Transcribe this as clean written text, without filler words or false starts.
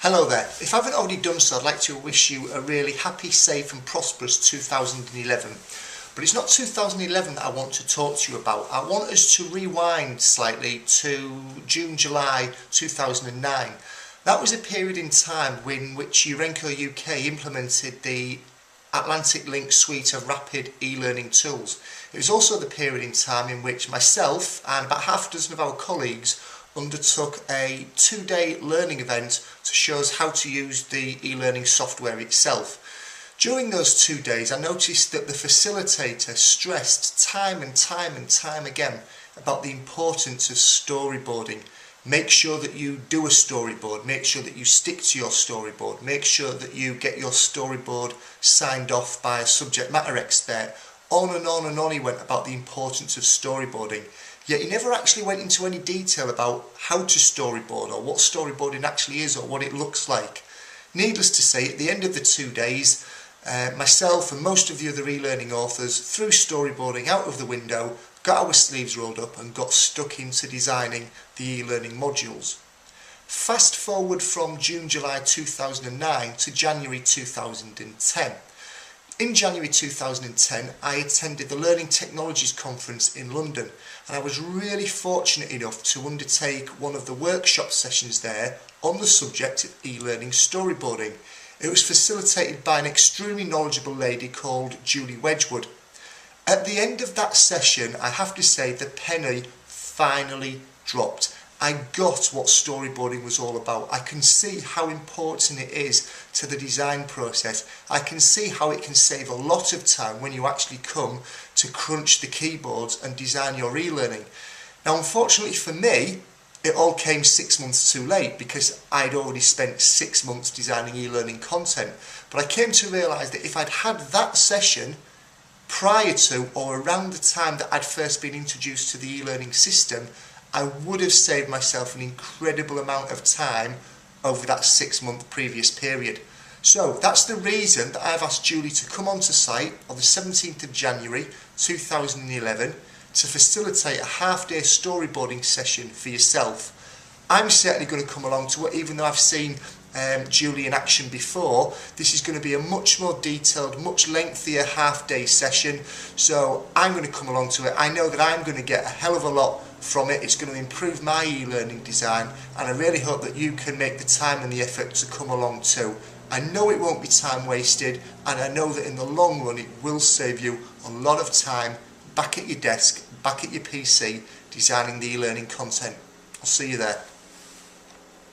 Hello there. If I haven't already done so, I'd like to wish you a really happy, safe and prosperous 2011. But it's not 2011 that I want to talk to you about. I want us to rewind slightly to June, July 2009. That was a period in time in which Urenco UK implemented the Atlantic Link suite of rapid e-learning tools. It was also the period in time in which myself and about half a dozen of our colleagues undertook a 2-day learning event to show us how to use the e-learning software itself. During those 2 days, I noticed that the facilitator stressed time and time again about the importance of storyboarding. Make sure that you do a storyboard, make sure that you stick to your storyboard, make sure that you get your storyboard signed off by a subject matter expert. On and on he went about the importance of storyboarding. Yet he never actually went into any detail about how to storyboard or what storyboarding actually is or what it looks like. Needless to say, at the end of the 2 days, myself and most of the other e-learning authors threw storyboarding out of the window, got our sleeves rolled up and got stuck into designing the e-learning modules. Fast forward from June-July 2009 to January 2010. In January 2010, I attended the Learning Technologies Conference in London, and I was really fortunate enough to undertake one of the workshop sessions there on the subject of e-learning storyboarding. It was facilitated by an extremely knowledgeable lady called Julie Wedgwood. At the end of that session, I have to say the penny finally dropped. I got what storyboarding was all about. I can see how important it is to the design process. I can see how it can save a lot of time when you actually come to crunch the keyboards and design your e-learning. Now, unfortunately for me, it all came 6 months too late because I'd already spent 6 months designing e-learning content. But I came to realise that if I'd had that session prior to or around the time that I'd first been introduced to the e-learning system, I would have saved myself an incredible amount of time over that 6-month previous period. So that's the reason that I've asked Julie to come onto site on the 17th of January 2011 to facilitate a half-day storyboarding session for yourself. I'm certainly going to come along to it, even though I've seen Julie in action before. This is going to be a much more detailed, much lengthier half-day session, so I'm going to come along to it. I know that I'm going to get a hell of a lot from it. It's going to improve my e-learning design, and I really hope that you can make the time and the effort to come along too. I know it won't be time wasted, and I know that in the long run it will save you a lot of time back at your desk, back at your PC, designing the e-learning content. I'll see you there.